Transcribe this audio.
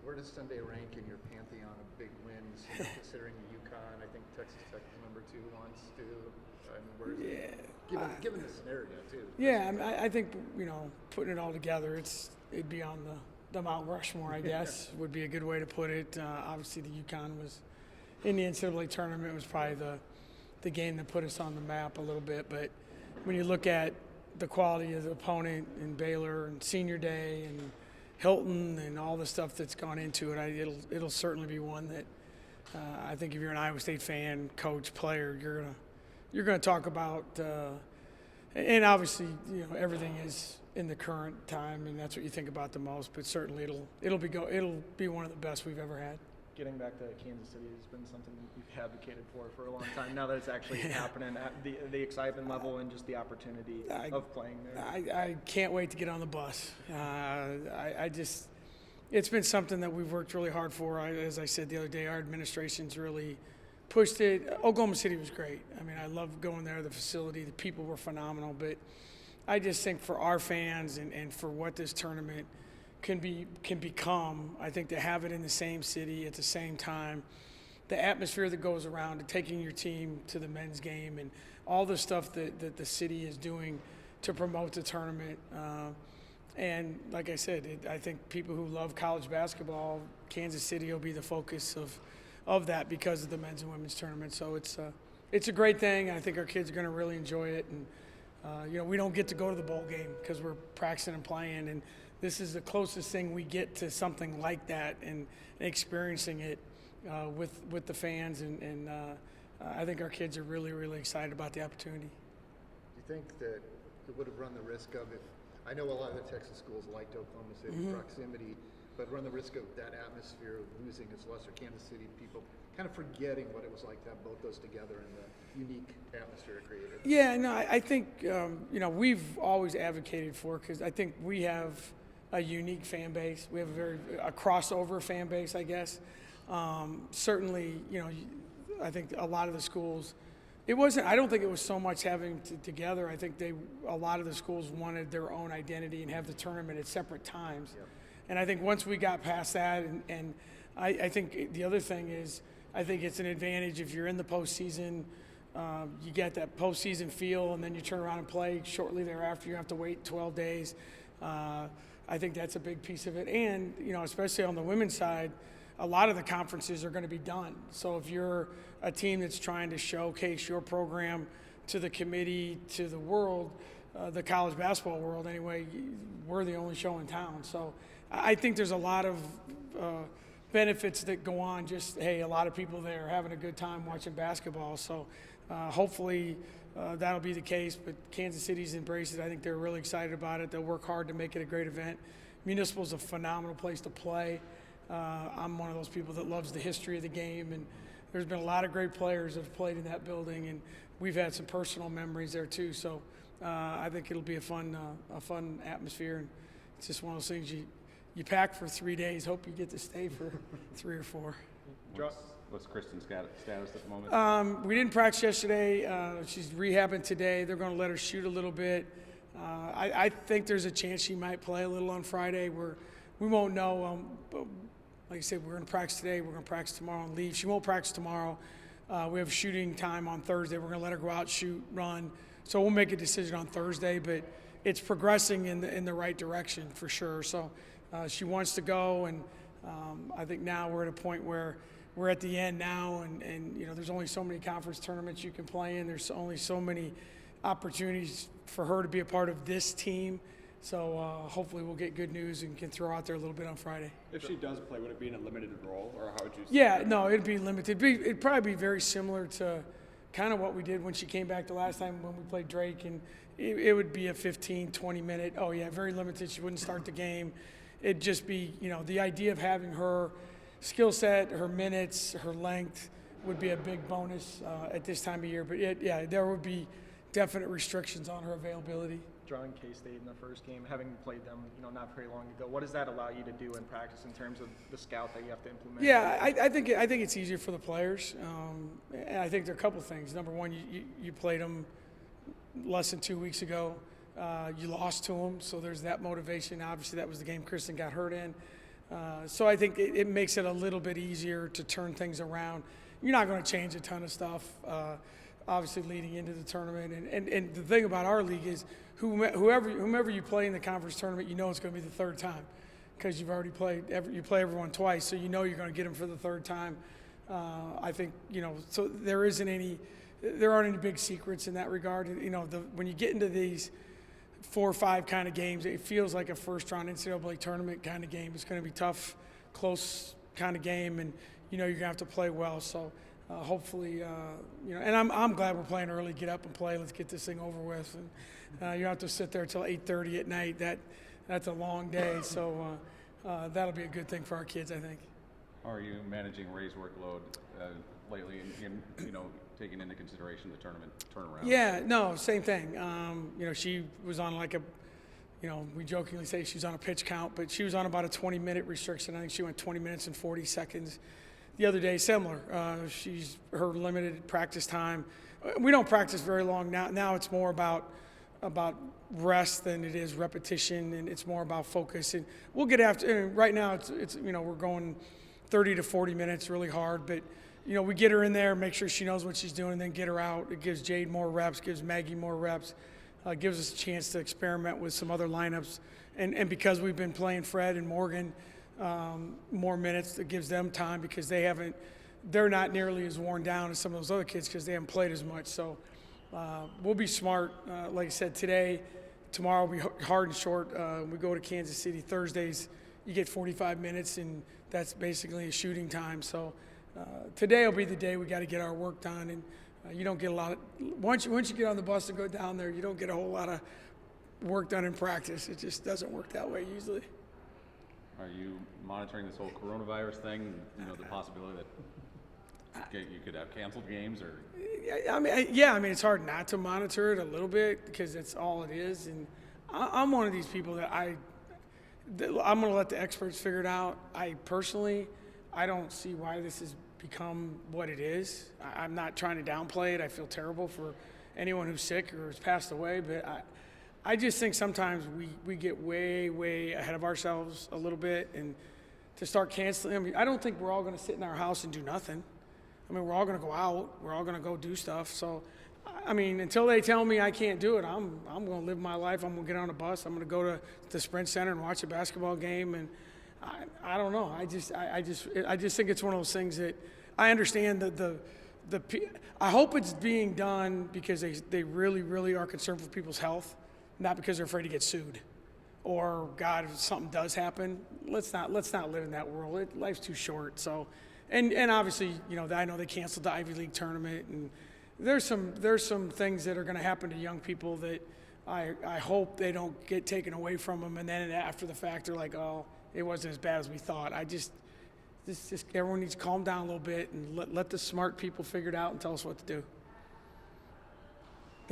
Where does Sunday rank in your pantheon of big wins? Considering UConn, I think Texas Tech was number 2 once too. I mean, where is it? Given the scenario too. Yeah, I think putting it all together, it'd be on the Mount Rushmore, I guess, would be a good way to put it. Obviously, the UConn was in the NCAA tournament, was probably the game that put us on the map a little bit. But when you look at the quality of the opponent in Baylor and Senior Day and Hilton and all the stuff that's gone into it, it'll certainly be one that I think if you're an Iowa State fan, coach, player, you're gonna talk about. And obviously, everything is in the current time, and that's what you think about the most. But certainly, it'll be one of the best we've ever had. Getting back to Kansas City has been something you've advocated for a long time. Now that it's actually happening, the excitement level and just the opportunity of playing there. I can't wait to get on the bus. It's been something that we've worked really hard for. As I said the other day, our administration's really pushed it. Oklahoma City was great. I mean, I loved going there. The facility, the people were phenomenal. But I just think for our fans and for what this tournament can become, I think to have it in the same city at the same time, the atmosphere that goes around, taking your team to the men's game and all the stuff that the city is doing to promote the tournament. And like I said, I think people who love college basketball, Kansas City will be the focus of that because of the men's and women's tournament. So it's a great thing. I think our kids are going to really enjoy it. And we don't get to go to the bowl game because we're practicing and playing. And this is the closest thing we get to something like that and experiencing it with the fans. And I think our kids are really, really excited about the opportunity. Do you think that it would have run the risk of I know a lot of the Texas schools liked Oklahoma City proximity, but run the risk of that atmosphere of losing its luster, Kansas City people kind of forgetting what it was like to have both those together and the unique atmosphere it created? Yeah, no, I think, we've always advocated for it because I think we have a unique fan base. We have a crossover fan base, I guess. Certainly, I think a lot of the schools, I don't think it was so much having together. I think a lot of the schools wanted their own identity and have the tournament at separate times. Yep. And I think once we got past that, and I think the other thing is, I think it's an advantage if you're in the postseason, you get that postseason feel, and then you turn around and play shortly thereafter. You have to wait 12 days. I think that's a big piece of it. And, especially on the women's side, a lot of the conferences are going to be done. So if you're a team that's trying to showcase your program to the committee, to the world, the college basketball world anyway, we're the only show in town. So I think there's a lot of benefits that go on. Just, hey, a lot of people there having a good time watching basketball. So hopefully that'll be the case. But Kansas City's embraced it. I think they're really excited about it. They'll work hard to make it a great event. Municipal's a phenomenal place to play. I'm one of those people that loves the history of the game, and there's been a lot of great players that have played in that building, and we've had some personal memories there too. So I think it'll be a fun atmosphere, and it's just one of those things you pack for 3 days, hope you get to stay for 3 or 4. What's Kristen's status at the moment? We didn't practice yesterday. She's rehabbing today. They're going to let her shoot a little bit. I think there's a chance she might play a little on Friday. We won't know. But like I said, we're going to practice today. We're going to practice tomorrow and leave. She won't practice tomorrow. We have shooting time on Thursday. We're going to let her go out, shoot, run. So we'll make a decision on Thursday. But it's progressing in the right direction for sure. So she wants to go, and I think now we're at a point where we're at the end now, and there's only so many conference tournaments you can play in. There's only so many opportunities for her to be a part of this team. So hopefully we'll get good news and can throw her out there a little bit on Friday. If she does play, would it be in a limited role, or how would you? Yeah, no, it'd be limited. It'd probably be very similar to kind of what we did when she came back the last time when we played Drake, and it would be a 15, 20-minute. Oh yeah, very limited. She wouldn't start the game. It'd just be, the idea of having her skill set, her minutes, her length would be a big bonus at this time of year. But there would be definite restrictions on her availability. Drawing K-State in the first game, having played them, not very long ago, what does that allow you to do in practice in terms of the scout that you have to implement? Yeah, I think it's easier for the players. And I think there are a couple things. Number one, you played them less than 2 weeks ago. You lost to them, so there's that motivation. Obviously, that was the game Kristen got hurt in. So I think it makes it a little bit easier to turn things around. You're not going to change a ton of stuff, obviously leading into the tournament. And the thing about our league is whomever you play in the conference tournament, you know it's going to be the third time because you've already played. You play everyone twice, so you know you're going to get them for the third time. I think, so there aren't any big secrets in that regard. When you get into these 4 or 5 kind of games, it feels like a first-round NCAA tournament kind of game. It's going to be tough, close kind of game, and you're going to have to play well. So hopefully, and I'm glad we're playing early. Get up and play. Let's get this thing over with. And you don't have to sit there till 8:30 at night. That's a long day. So that'll be a good thing for our kids, I think. How are you managing Ray's workload lately, in taking into consideration the tournament turnaround? Yeah, no, same thing. She was on we jokingly say she's on a pitch count, but she was on about a 20-minute restriction. I think she went 20 minutes and 40 seconds. The other day, similar. Her limited practice time. We don't practice very long now. Now it's more about rest than it is repetition, and it's more about focus. And we'll get after. And right now, it's we're going 30 to 40 minutes, really hard, but. We get her in there, make sure she knows what she's doing, and then get her out. It gives Jade more reps, gives Maggie more reps, gives us a chance to experiment with some other lineups. And because we've been playing Fred and Morgan more minutes, it gives them time because they're not nearly as worn down as some of those other kids because they haven't played as much. So we'll be smart. Like I said, tomorrow will be hard and short. We go to Kansas City Thursdays. You get 45 minutes, and that's basically a shooting time. So. Today will be the day we got to get our work done, and you don't get a lot of once you get on the bus and go down there, you don't get a whole lot of work done in practice. It just doesn't work that way usually. Are you monitoring this whole coronavirus thing? The possibility that you could have canceled games, or? I mean, it's hard not to monitor it a little bit because that's all it is, and I'm one of these people that I'm going to let the experts figure it out. I don't see why this has become what it is. I'm not trying to downplay it. I feel terrible for anyone who's sick or has passed away, but I just think sometimes we get way, way ahead of ourselves a little bit, and to start canceling. I don't think we're all going to sit in our house and do nothing. We're all going to go out. We're all going to go do stuff. So, until they tell me I can't do it, I'm going to live my life. I'm going to get on a bus. I'm going to go to the Sprint Center and watch a basketball game, and I don't know. I just think it's one of those things that I understand that I hope it's being done because they really, really are concerned for people's health, not because they're afraid to get sued, or God, if something does happen, let's not live in that world. Life's too short. So, and obviously, I know they canceled the Ivy League tournament, and there's some things that are going to happen to young people that I hope they don't get taken away from them, and then after the fact they're like, oh. It wasn't as bad as we thought. Everyone needs to calm down a little bit and let the smart people figure it out and tell us what to do.